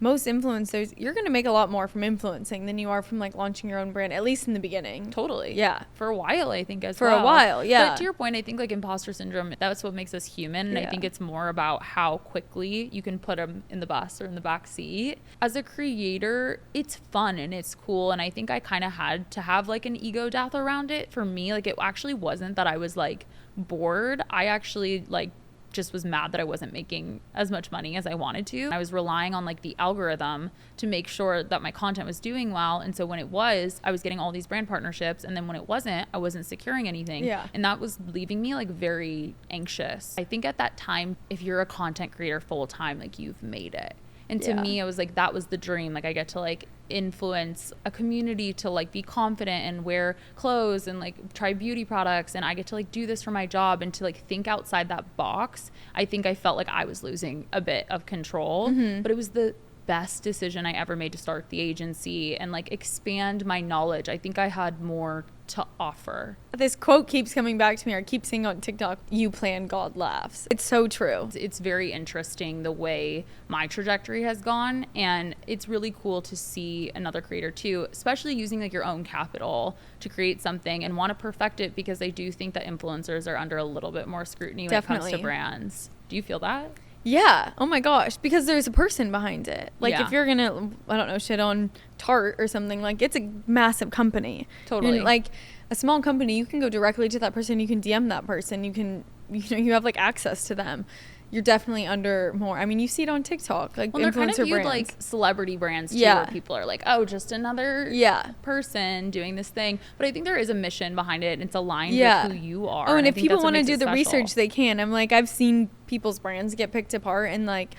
most influencers, you're going to make a lot more from influencing than you are from like launching your own brand, at least in the beginning. Totally. Yeah. For a while, I think, For a while, yeah. But to your point, I think like imposter syndrome, that's what makes us human. And I think it's more about how quickly you can put them in the bus or in the back seat. As a creator, it's fun and it's cool. And I think I kind of had to have like an ego death around it. For me, like it actually wasn't that I was like bored. I actually like just was mad that I wasn't making as much money as I wanted to. I was relying on like the algorithm to make sure that my content was doing well. And so when it was, I was getting all these brand partnerships. And then when it wasn't, I wasn't securing anything. Yeah. And that was leaving me like very anxious. I think at that time, if you're a content creator full time, like you've made it. And to me, I was like, that was the dream. Like I get to like influence a community to like be confident and wear clothes and like try beauty products. And I get to like do this for my job and to like think outside that box. I think I felt like I was losing a bit of control, but it was the best decision I ever made to start the agency and like expand my knowledge. I think I had more to offer. This quote keeps coming back to me, or I keep seeing on TikTok, you plan, God laughs. It's so true. It's very interesting the way my trajectory has gone, and it's really cool to see another creator too, especially using like your own capital to create something and want to perfect it, because I do think that influencers are under a little bit more scrutiny when it comes to brands. Do you feel that? Yeah. Oh my gosh. Because there's a person behind it. Like if you're gonna, I don't know, shit on Tarte or something, like it's a massive company. Totally. And like a small company, you can go directly to that person. You can DM that person. You can, you know, you have like access to them. You're definitely under more. I mean, you see it on TikTok, like well, they're kind of viewed brands. like celebrity brands too, where people are like, oh, just another person doing this thing. But I think there is a mission behind it, and it's aligned with who you are. Oh, and if people want to do the research, they can. I'm like, I've seen people's brands get picked apart, and like,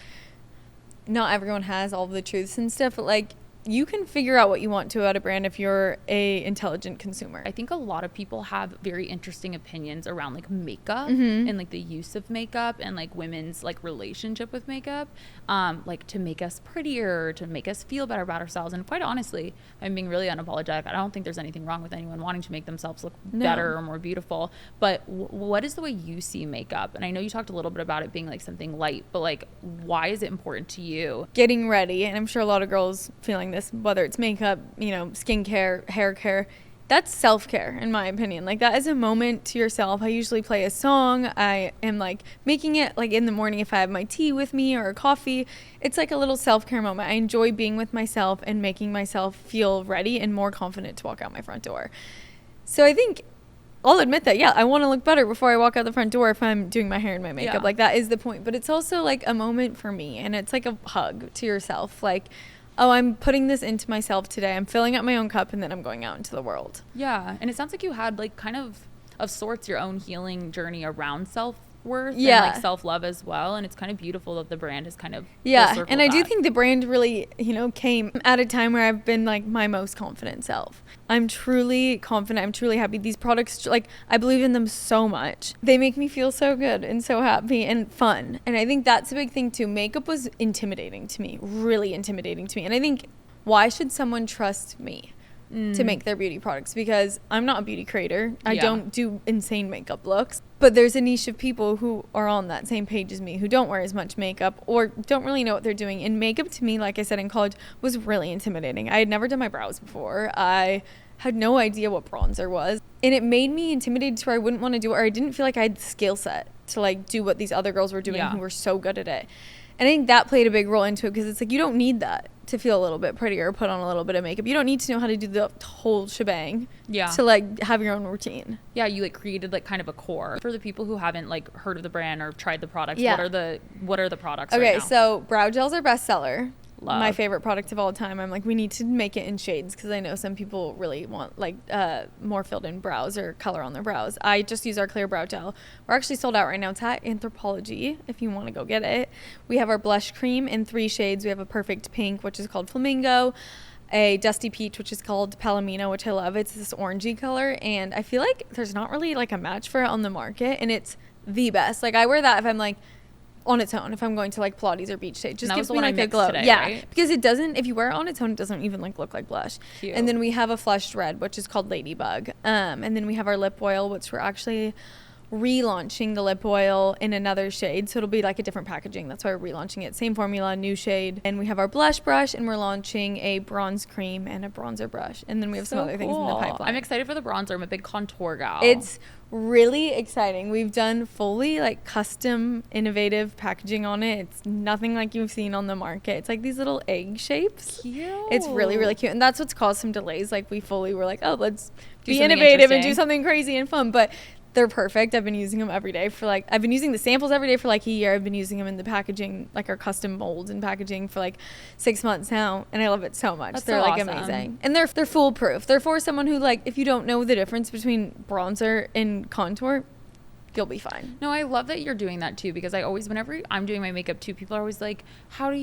not everyone has all the truths and stuff, but like, you can figure out what you want to out of brand if you're a intelligent consumer. I think a lot of people have very interesting opinions around like makeup and like the use of makeup and like women's like relationship with makeup, like to make us prettier, to make us feel better about ourselves. And quite honestly, I'm being really unapologetic. I don't think there's anything wrong with anyone wanting to make themselves look better or more beautiful. But what is the way you see makeup? And I know you talked a little bit about it being like something light, but like, why is it important to you? Getting ready, and I'm sure a lot of girls feeling this, whether it's makeup, you know, skincare, hair care, that's self-care in my opinion. Like that is a moment to yourself. I usually play a song. I am like making it like in the morning if I have my tea with me or a coffee. It's like a little self-care moment. I enjoy being with myself and making myself feel ready and more confident to walk out my front door. So I think I'll admit that, I want to look better before I walk out the front door if I'm doing my hair and my makeup. Like that is the point. But it's also like a moment for me, and it's like a hug to yourself. Like, oh, I'm putting this into myself today. I'm filling up my own cup, and then I'm going out into the world. Yeah. And it sounds like you had like kind of sorts your own healing journey around self-worth and like self-love as well. And it's kind of beautiful that the brand is kind of and I do think the brand really, you know, came at a time where I've been like my most confident self. I'm truly confident. I'm truly happy. These products, like, I believe in them so much. They make me feel so good and so happy and fun. And I think that's a big thing too. Makeup was intimidating to me, really intimidating to me. And I think, why should someone trust me to make their beauty products? Because I'm not a beauty creator. I don't do insane makeup looks. But there's a niche of people who are on that same page as me, who don't wear as much makeup or don't really know what they're doing. And makeup to me, like I said in college, was really intimidating. I had never done my brows before. I had no idea what bronzer was. And it made me intimidated to where I wouldn't want to do it, or I didn't feel like I had the skill set to like do what these other girls were doing who were so good at it. And I think that played a big role into it, because it's like, you don't need that to feel a little bit prettier or put on a little bit of makeup. You don't need to know how to do the whole shebang to like have your own routine. Yeah, you like created like kind of a core. For the people who haven't like heard of the brand or tried the products, what are the products right now? So brow gels are bestseller. my favorite product of all time. I'm like, we need to make it in shades because I know some people really want like more filled in brows or color on their brows. I just use our clear brow gel. We're actually sold out right now. It's at Anthropologie if you want to go get it. We have our blush cream in 3 shades. We have a perfect pink, which is called Flamingo, a dusty peach, which is called Palomino, which I love. It's this orangey color, and I feel like there's not really like a match for it on the market, and it's the best. Like I wear that if I'm like on its own, if I'm going to like Pilates or beach day, just gives me like a glow. Today, yeah, right? because it doesn't, if you wear it on its own, it doesn't even like look like blush. Cute. And then we have a flushed red, which is called Ladybug. And then we have our lip oil, which we're actually relaunching the lip oil in another shade, so it'll be like a different packaging. That's why we're relaunching it. Same formula, new shade. And we have our blush brush, and we're launching a bronze cream and a bronzer brush. And then we have some other things in the pipeline. I'm excited for the bronzer. I'm a big contour gal. It's really exciting. We've done fully like custom innovative packaging on it. It's nothing like you've seen on the market. It's like these little egg shapes. Cute. It's really, really cute. And that's what's caused some delays. Like we fully were like, oh, let's Do be something innovative and do interesting. something crazy and fun. But they're perfect. I've been using them every day for like, I've been using the samples every day for like a year. I've been using them in the packaging, like our custom molds and packaging for like 6 months now. And I love it so much. They're so like awesome. amazing. And they're foolproof. They're for someone who like, if you don't know the difference between bronzer and contour, you'll be fine. No, I love that you're doing that too, because I always, whenever I'm doing my makeup too, people are always like, how did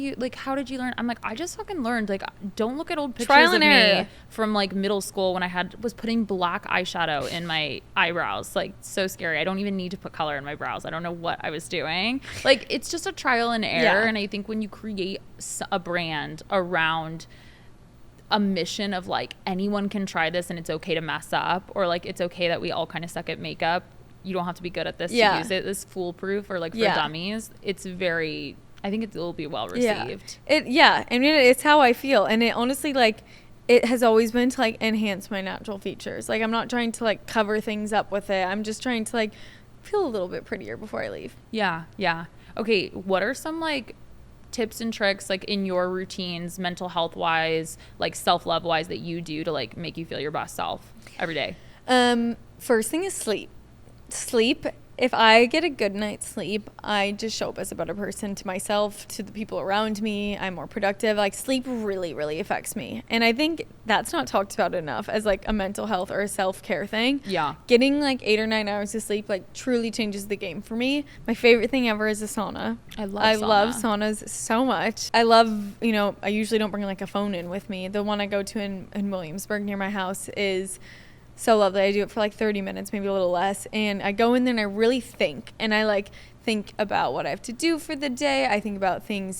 you learn? I'm like, I just fucking learned. Like, don't look at old pictures Trial of and error. me from like middle school when I was putting black eyeshadow in my eyebrows. Like, so scary. I don't even need to put color in my brows. I don't know what I was doing. Like, it's just a trial and error. Yeah. And I think when you create a brand around a mission of like, anyone can try this and it's okay to mess up, or like, it's okay that we all kind of suck at makeup. You don't have to be good at this to use it. This foolproof or like for dummies. It's very, I think it will be well received. I mean, it's how I feel. And it honestly, like, it has always been to like enhance my natural features. Like, I'm not trying to like cover things up with it. I'm just trying to like feel a little bit prettier before I leave. Yeah. Okay, what are some like tips and tricks like in your routines, mental health wise, like self-love wise, that you do to like make you feel your best self every day? First thing is sleep. If I get a good night's sleep, I just show up as a better person to myself, to the people around me. I'm more productive. Like, sleep really, really affects me. And I think that's not talked about enough as like a mental health or a self-care thing. Yeah. Getting like 8 or 9 hours of sleep like truly changes the game for me. My favorite thing ever is a sauna. I love saunas so much. I love, I usually don't bring like a phone in with me. The one I go to in Williamsburg near my house is so lovely. I do it for like 30 minutes, maybe a little less. And I go in there and I really think. And I like think about what I have to do for the day. I think about things,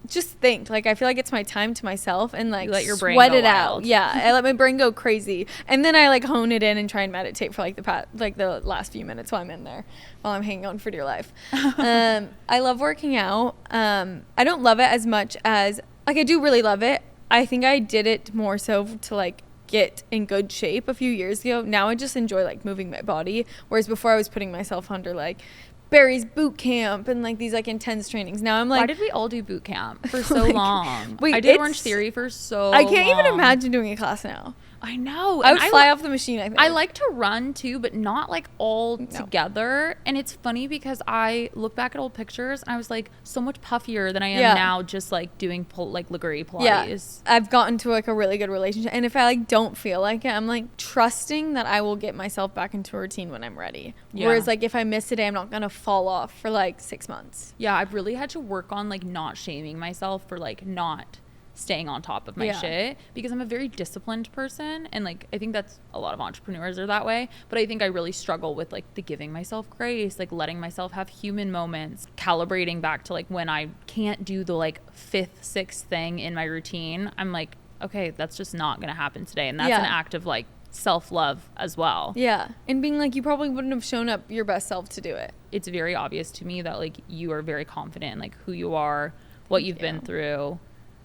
just think. Like, I feel like it's my time to myself and like you let your brain sweat go it wild. out. Yeah. I let my brain go crazy. And then I like hone it in and try and meditate for like the last few minutes while I'm in there, while I'm hanging on for dear life. I love working out. I don't love it as much as, like, I do really love it. I think I did it more so to like get in good shape a few years ago. Now I just enjoy like moving my body, whereas before I was putting myself under like Barry's boot camp and like these like intense trainings. Now I'm like, why did we all do boot camp for so long? Wait, I did Orange Theory for so I can't long. even imagine doing a class now. I know. I would fly off the machine, I think. I like to run too, but not like all together. And it's funny because I look back at old pictures and I was like so much puffier than I am now, just like doing like Liguri Pilates. Yeah. I've gotten to like a really good relationship. And if I like don't feel like it, I'm like trusting that I will get myself back into a routine when I'm ready. Yeah. Whereas like if I miss a day, I'm not going to fall off for like 6 months. Yeah. I've really had to work on like not shaming myself for like not staying on top of my shit, because I'm a very disciplined person, and like I think that's a lot of entrepreneurs are that way, but I think I really struggle with like the giving myself grace, like letting myself have human moments, calibrating back to like when I can't do the like 5th, 6th thing in my routine. I'm like, okay, that's just not gonna happen today, and that's an act of like self-love as well. Yeah. And being like, you probably wouldn't have shown up your best self to do it. It's very obvious to me that like you are very confident in like who you are, what you've been through,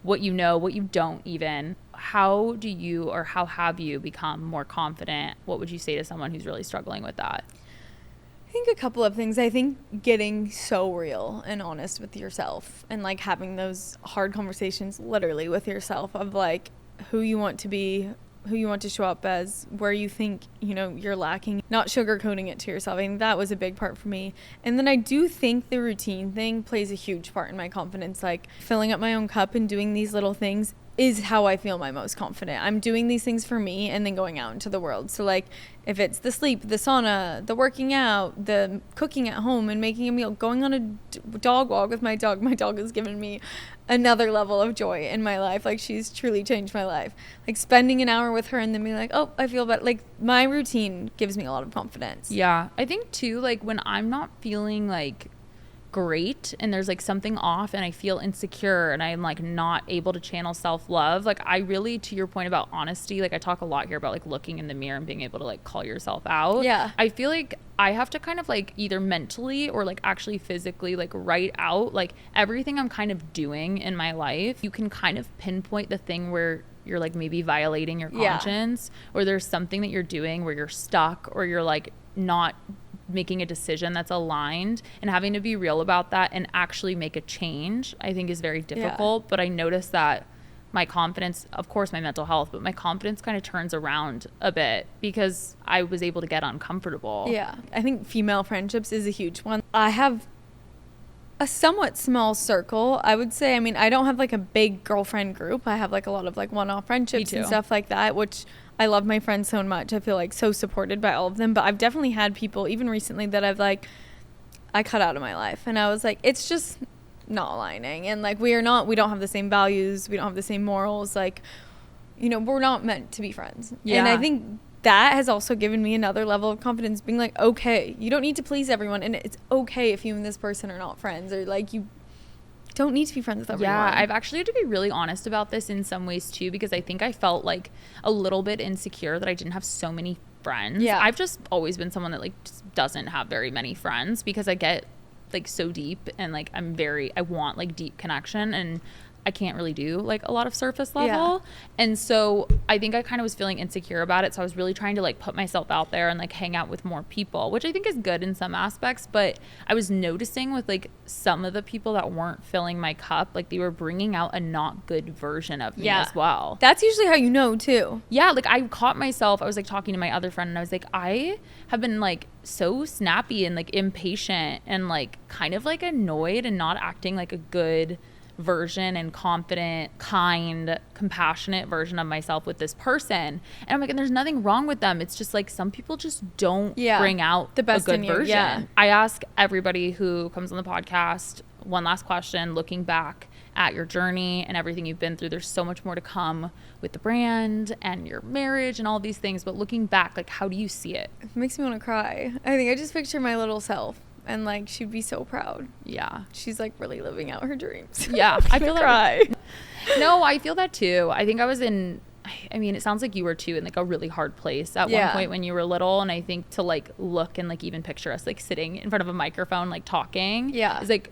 what you know, what you don't even. How do you, or how have you become more confident? What would you say to someone who's really struggling with that? I think a couple of things. I think getting so real and honest with yourself and like having those hard conversations literally with yourself of like who you want to be, who you want to show up as, where you think, you're lacking, not sugarcoating it to yourself. I think that was a big part for me. And then I do think the routine thing plays a huge part in my confidence. Like filling up my own cup and doing these little things is how I feel my most confident. I'm doing these things for me and then going out into the world. So like if it's the sleep, the sauna, the working out, the cooking at home and making a meal, going on a dog walk with my dog has given me another level of joy in my life. Like she's truly changed my life. Like spending an hour with her and then being like, oh, I feel better. Like my routine gives me a lot of confidence. Yeah. I think too, like when I'm not feeling like great and there's like something off and I feel insecure and I'm like not able to channel self-love, like I really, to your point about honesty, like I talk a lot here about like looking in the mirror and being able to like call yourself out. Yeah. I feel like I have to kind of like either mentally or like actually physically like write out like everything I'm kind of doing in my life. You can kind of pinpoint the thing where you're like maybe violating your conscience, or there's something that you're doing where you're stuck or you're like not making a decision that's aligned, and having to be real about that and actually make a change, I think is very difficult. But I noticed that my confidence, of course my mental health, but my confidence kind of turns around a bit because I was able to get uncomfortable. Yeah. I think female friendships is a huge one. I have a somewhat small circle, I would say. I mean, I don't have like a big girlfriend group. I have like a lot of like one-off friendships and stuff like that, which I love my friends so much. I feel like so supported by all of them. But I've definitely had people, even recently, that I've like, I cut out of my life. And I was like, it's just not aligning. And like, we don't have the same values. We don't have the same morals. Like, we're not meant to be friends. Yeah. And I think that has also given me another level of confidence, being like, okay, you don't need to please everyone. And it's okay if you and this person are not friends, or like you don't need to be friends with everyone. Yeah, I've actually had to be really honest about this in some ways too, because I think I felt like a little bit insecure that I didn't have so many friends. Yeah. I've just always been someone that like just doesn't have very many friends because I get like so deep and like I want like deep connection, and I can't really do like a lot of surface level. Yeah. And so I think I kind of was feeling insecure about it. So I was really trying to like put myself out there and like hang out with more people, which I think is good in some aspects. But I was noticing with like some of the people that weren't filling my cup, like they were bringing out a not good version of me as well. That's usually how you know too. Yeah. Like I caught myself, I was like talking to my other friend and I was like, I have been like so snappy and like impatient and like kind of like annoyed and not acting like a good version and confident, kind, compassionate version of myself with this person. And I'm like, and there's nothing wrong with them. It's just like some people just don't bring out the best, a good version. Yeah. I ask everybody who comes on the podcast one last question, looking back at your journey and everything you've been through. There's so much more to come with the brand and your marriage and all these things. But looking back, like, how do you see it? It makes me want to cry. I think I just picture my little self. And like, she'd be so proud. Yeah. She's like really living out her dreams. Yeah. I feel that. No, I feel that too. I think I was I mean, it sounds like you were too in like a really hard place at one point when you were little. And I think to like look and like even picture us like sitting in front of a microphone, like talking. Yeah. Is like,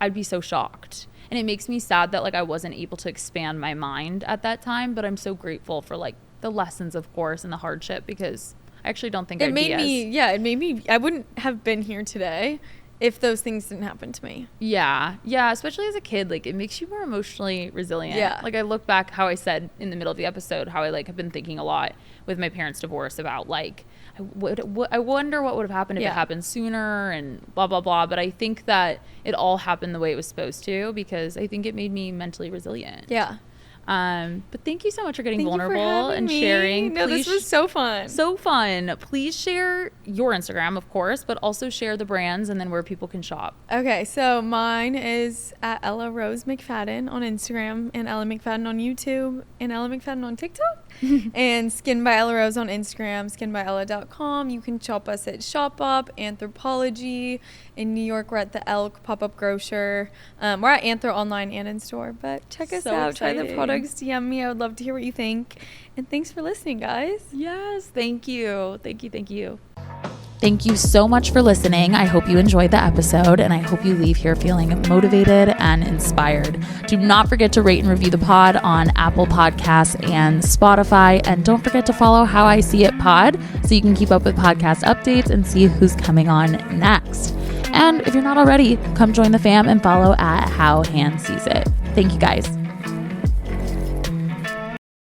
I'd be so shocked. And it makes me sad that like I wasn't able to expand my mind at that time. But I'm so grateful for like the lessons, of course, and the hardship, because I actually don't think it made me, I wouldn't have been here today if those things didn't happen to me. Yeah. Yeah. Especially as a kid, like it makes you more emotionally resilient. Yeah. Like I look back how I said in the middle of the episode, how I like have been thinking a lot with my parents' divorce about like, I wonder what would have happened if it happened sooner and blah, blah, blah. But I think that it all happened the way it was supposed to, because I think it made me mentally resilient. Yeah. But thank you so much for getting vulnerable and sharing. No, this was so fun. So fun. Please share your Instagram, of course, but also share the brands and then where people can shop. Okay, so mine is at Ella Rose McFadin on Instagram, and Ella McFadin on YouTube, and Ella McFadin on TikTok, and Skin by Ella Rose on Instagram, skinbyella.com. You can shop us at Shop Up, Anthropology. In New York, we're at the Elk Pop-Up Grocer. We're at Anthro online and in store, but check us out. Exciting. Try the products. DM me. I would love to hear what you think. And thanks for listening, guys. Yes, thank you. Thank you. Thank you so much for listening. I hope you enjoyed the episode, and I hope you leave here feeling motivated and inspired. Do not forget to rate and review the pod on Apple Podcasts and Spotify. And don't forget to follow How I See It Pod so you can keep up with podcast updates and see who's coming on next. And if you're not already, come join the fam and follow at How Han Sees It. Thank you, guys.